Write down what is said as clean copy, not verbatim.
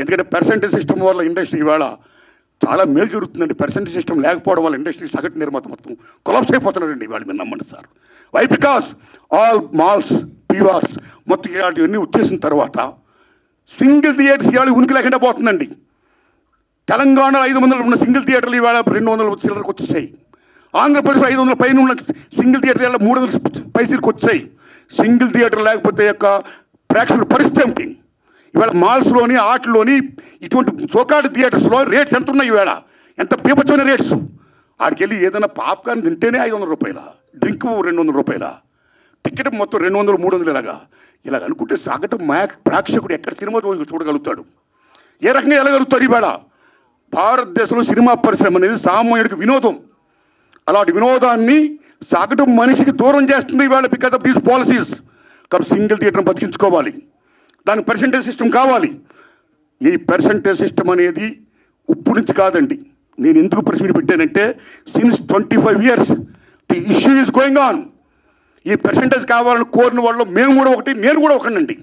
ఎందుకంటే percentage system వల్ల industry ఇవాళ చాలా మేలు జరుగుతుందండి. పర్సెంటేజ్ సిస్టమ్ లేకపోవడం వల్ల ఇండస్ట్రీ సగటు నిర్మాత మొత్తం కొలాప్స్ అయిపోతున్నారండి ఇవాళ. మీరు నమ్మండి sir. Why? Because all malls, PVRs మొత్తం ఇలాంటివన్నీ వచ్చేసిన తర్వాత సింగిల్ థియేటర్స్ ఇవాళ ఉనికి లేకుండా పోతుందండి. తెలంగాణ 500 ఉన్న సింగిల్ థియేటర్లు ఇవాళ 200 చిల్లరకు వచ్చేసాయి. ఆంధ్రప్రదేశ్ 500 పైన ఉన్న సింగిల్ థియేటర్ ఇవాళ 300 పైసలకు వచ్చాయి. సింగిల్ థియేటర్ లేకపోతే యొక్క ప్రేక్షకుల పరిస్థితి ఏమిటి? ఇవాళ మాల్స్లోని ఆటల్లోని ఇటువంటి సోకాల్డ్ థియేటర్స్లో రేట్స్ ఎంత ఉన్నాయి ఇవాళ? ఎంత పీపచ్చమైన రేట్స్. ఆడికి వెళ్ళి ఏదైనా పాప్కార్న్ తింటేనే 500 రూపాయల, డ్రింక్ 200 రూపాయల, టికెట్ మొత్తం 200, 300 ఇలాగ అనుకుంటే సగటు ప్రేక్షకుడు ఎక్కడ సినిమా చూడగలుగుతాడు? ఏ రకంగా వెళ్ళగలుగుతాడు? ఇవాళ భారతదేశంలో సినిమా పరిశ్రమ అనేది సామాన్యుడికి వినోదం. అలాంటి వినోదాన్ని సగటు మనిషికి దూరం చేస్తుంది ఇవాళ బికాస్ ఆఫ్ దీస్ పాలసీస్. కాబట్టి సింగిల్ థియేటర్ని బతికించుకోవాలి, దానికి పర్సెంటేజ్ సిస్టమ్ కావాలి. ఈ పర్సెంటేజ్ సిస్టమ్ అనేది ఇప్పుడు నుంచి కాదండి. నేను ఎందుకు ప్రశ్న పెట్టానంటే since 25 years the issue is going on. ఈ పర్సెంటేజ్ కావాలని కోరిన వాళ్ళు మేము కూడా ఒకటి, నేను కూడా ఒకనండి.